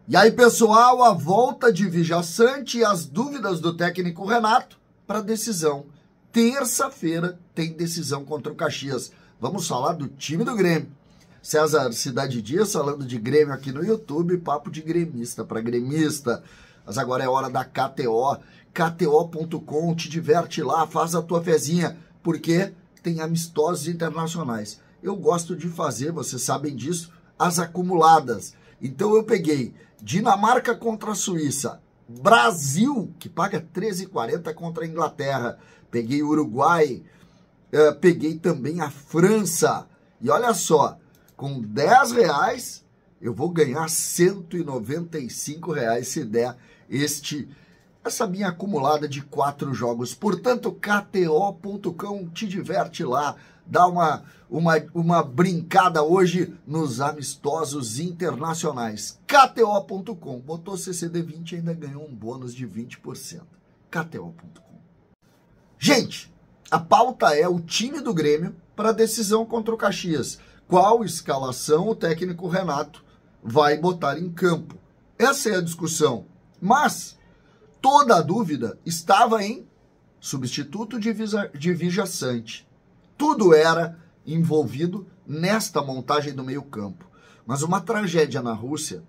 E aí, pessoal, a volta de Vijaçante e as dúvidas do técnico Renato para decisão. Terça-feira tem decisão contra o Caxias. Vamos falar do time do Grêmio. César Cidade Dias falando de Grêmio aqui no YouTube, papo de gremista para gremista. Mas agora é hora da KTO. KTO.com, te diverte lá, faz a tua fezinha, porque tem amistosos internacionais. Eu gosto de fazer, vocês sabem disso, as acumuladas. Então eu peguei Dinamarca contra a Suíça, Brasil, que paga 13,40 contra a Inglaterra, peguei Uruguai, peguei também a França. E olha só, com R$10 eu vou ganhar R$195 se der essa minha acumulada de 4 jogos. Portanto, KTO.com, te diverte lá, dá uma brincada hoje nos amistosos internacionais. KTO.com, botou CCD20 e ainda ganhou um bônus de 20%. KTO.com. Gente, a pauta é o time do Grêmio para a decisão contra o Caxias. Qual escalação o técnico Renato vai botar em campo? Essa é a discussão. Mas toda a dúvida estava em substituto de Vijaçante. Tudo era envolvido nesta montagem do meio-campo. Mas uma tragédia na Rússia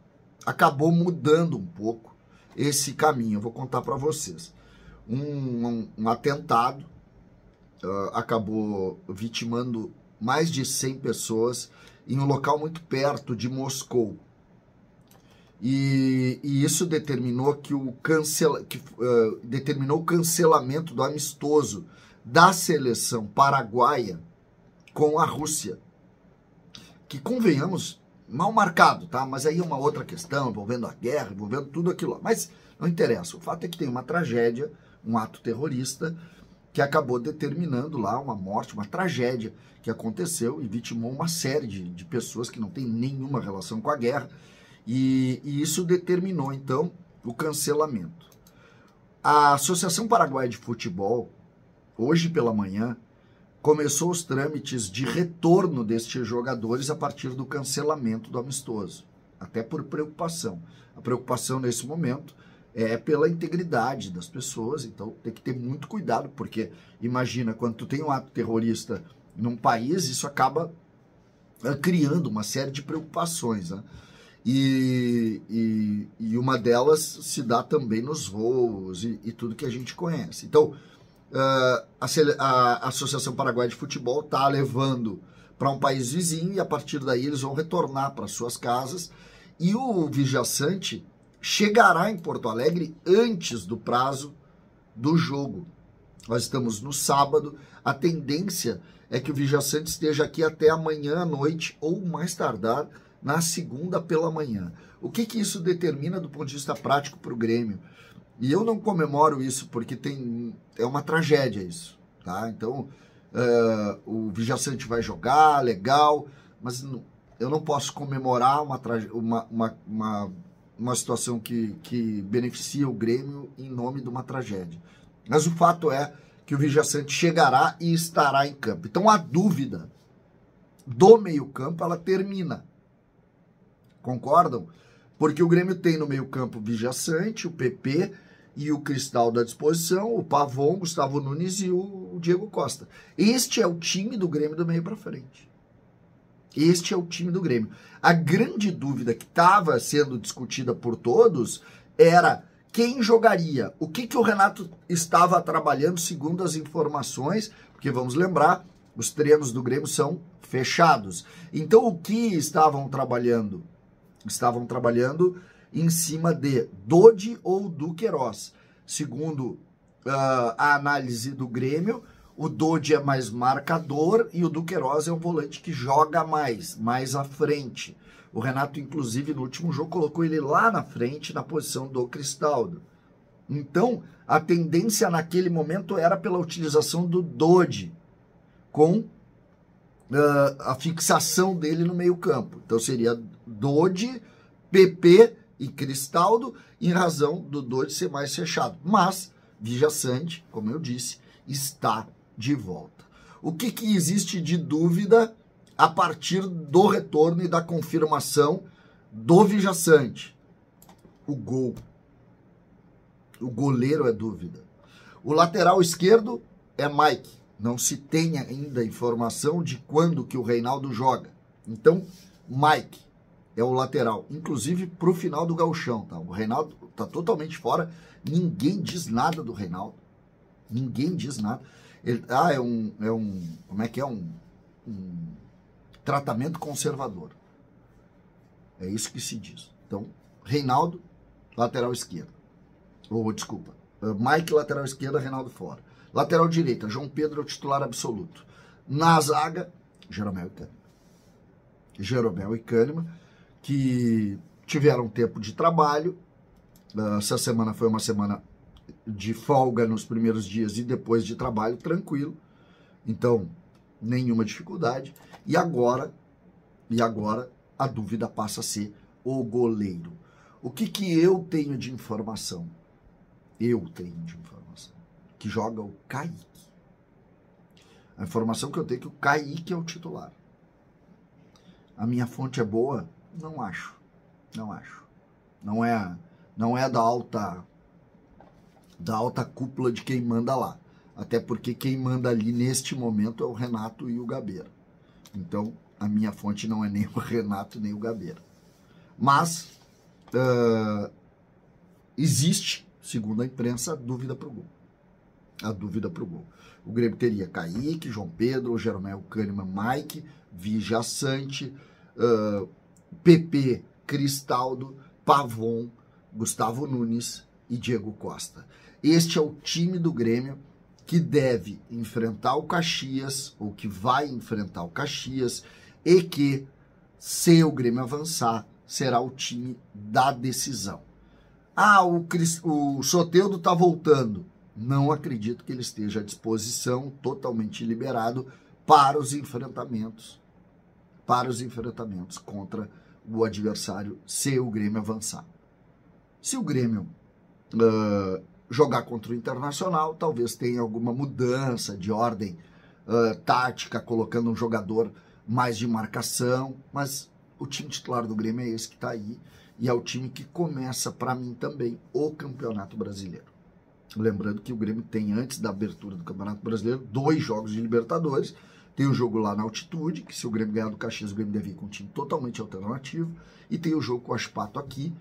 acabou mudando um pouco esse caminho. Eu vou contar para vocês. Um atentado acabou vitimando mais de 100 pessoas em um local muito perto de Moscou. E isso determinou determinou o cancelamento do amistoso da seleção paraguaia com a Rússia, que, convenhamos, mal marcado, tá? Mas aí é uma outra questão, envolvendo a guerra, envolvendo tudo aquilo lá. Mas não interessa, o fato é que tem uma tragédia, um ato terrorista, que acabou determinando lá uma morte, uma tragédia que aconteceu e vitimou uma série de pessoas que não tem nenhuma relação com a guerra, e isso determinou, então, o cancelamento. A Associação Paraguaia de Futebol, hoje pela manhã, começou os trâmites de retorno destes jogadores a partir do cancelamento do amistoso, até por preocupação. A preocupação nesse momento é pela integridade das pessoas, então tem que ter muito cuidado, porque imagina, quando tu tem um ato terrorista num país, isso acaba criando uma série de preocupações, né? E uma delas se dá também nos voos e tudo que a gente conhece. Então, a Associação Paraguaia de Futebol está levando para um país vizinho e a partir daí eles vão retornar para suas casas, e o Vijaçante chegará em Porto Alegre antes do prazo do jogo. Nós estamos no sábado, a tendência é que o Vijaçante esteja aqui até amanhã à noite ou mais tardar na segunda pela manhã. O que isso determina do ponto de vista prático para o Grêmio? E eu não comemoro isso porque é uma tragédia isso, tá? Então, o Vijaçante vai jogar, legal, mas eu não posso comemorar uma situação que beneficia o Grêmio em nome de uma tragédia. Mas o fato é que o Vijaçante chegará e estará em campo. Então, a dúvida do meio-campo, ela termina. Concordam? Porque o Grêmio tem no meio-campo o Vijaçante, o PP e o Cristaldo à disposição, o Pavon, Gustavo Nunes e o Diego Costa. Este é o time do Grêmio do meio para frente. Este é o time do Grêmio. A grande dúvida que estava sendo discutida por todos era quem jogaria. O que o Renato estava trabalhando segundo as informações, porque vamos lembrar, os treinos do Grêmio são fechados. Então o que estavam trabalhando? Estavam trabalhando em cima de Dodi ou Duqueiroz. Segundo a análise do Grêmio, o Dodi é mais marcador e o Duqueiroz é um volante que joga mais à frente. O Renato, inclusive, no último jogo, colocou ele lá na frente, na posição do Cristaldo. Então, a tendência naquele momento era pela utilização do Dodi, com a fixação dele no meio-campo. Então seria Dodi, PP e Cristaldo, em razão do Dodi ser mais fechado. Mas Vijaçante, como eu disse, está de volta. O que existe de dúvida a partir do retorno e da confirmação do Vijaçante? o gol. O goleiro é dúvida. O lateral esquerdo é Mike. Não se tem ainda informação de quando que o Reinaldo joga. Então, Mike é o lateral. Inclusive pro final do gauchão, tá? O Reinaldo tá totalmente fora. Ninguém diz nada do Reinaldo. Ninguém diz nada. Ele, como é que é? Um tratamento conservador. É isso que se diz. Então, Reinaldo, lateral esquerdo. Desculpa. Mike, lateral esquerda, Reinaldo fora. Lateral direita, João Pedro é o titular absoluto. Na zaga, Jeromel e Kahneman. Jeromel e Kahneman, que tiveram tempo de trabalho. Essa semana foi uma semana de folga nos primeiros dias e depois de trabalho, tranquilo. Então, nenhuma dificuldade. E agora a dúvida passa a ser o goleiro. O que eu tenho de informação? Que joga o Kaique. A informação que eu tenho é que o Kaique é o titular. A minha fonte é boa? Não acho. Não é da alta cúpula de quem manda lá. Até porque quem manda ali neste momento é o Renato e o Gabeira. Então, a minha fonte não é nem o Renato nem o Gabeira. Mas existe, segundo a imprensa, a dúvida para o gol. O Grêmio teria Kaique, João Pedro, Jeromel, Kahneman, Mike, Vigia Sante, PP, Cristaldo, Pavon, Gustavo Nunes e Diego Costa. Este é o time do Grêmio que deve enfrentar o Caxias, ou que vai enfrentar o Caxias, e que, se o Grêmio avançar, será o time da decisão. O Soteldo está voltando. Não acredito que ele esteja à disposição, totalmente liberado para os enfrentamentos contra o adversário, se o Grêmio avançar. Se o Grêmio jogar contra o Internacional, talvez tenha alguma mudança de ordem tática, colocando um jogador mais de marcação, mas o time titular do Grêmio é esse que está aí, e é o time que começa, para mim também, o Campeonato Brasileiro. Lembrando que o Grêmio tem, antes da abertura do Campeonato Brasileiro, 2 jogos de Libertadores. Tem o jogo lá na altitude, que se o Grêmio ganhar do Caxias, o Grêmio deve ir com um time totalmente alternativo. E tem o jogo com o Aspato aqui,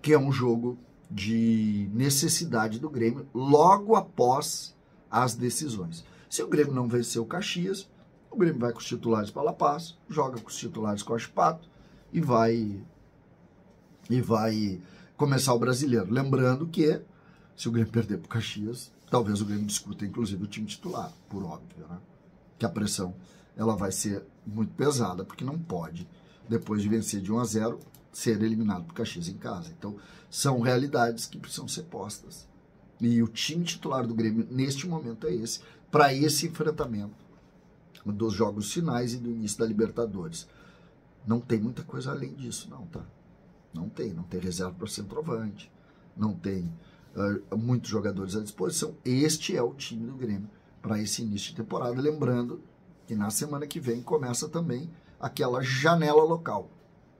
que é um jogo de necessidade do Grêmio, logo após as decisões. Se o Grêmio não vencer o Caxias, o Grêmio vai com os titulares para La Paz, joga com os titulares com o Aspato e vai começar o Brasileiro. Lembrando que, se o Grêmio perder para o Caxias, talvez o Grêmio discuta, inclusive, o time titular, por óbvio, né? Que a pressão ela vai ser muito pesada, porque não pode, depois de vencer de 1-0, ser eliminado para o Caxias em casa. Então, são realidades que precisam ser postas. E o time titular do Grêmio, neste momento, é esse, para esse enfrentamento dos jogos finais e do início da Libertadores. Não tem muita coisa além disso, não, tá? Não tem reserva para centroavante, não tem muitos jogadores à disposição. Este é o time do Grêmio para esse início de temporada. Lembrando que na semana que vem começa também aquela janela local,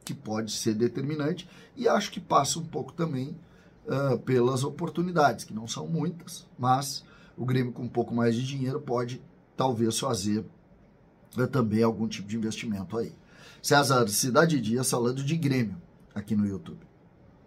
que pode ser determinante, e acho que passa um pouco também pelas oportunidades, que não são muitas, mas o Grêmio com um pouco mais de dinheiro pode talvez fazer também algum tipo de investimento aí. César, Cidade Dias falando de Grêmio aqui no YouTube.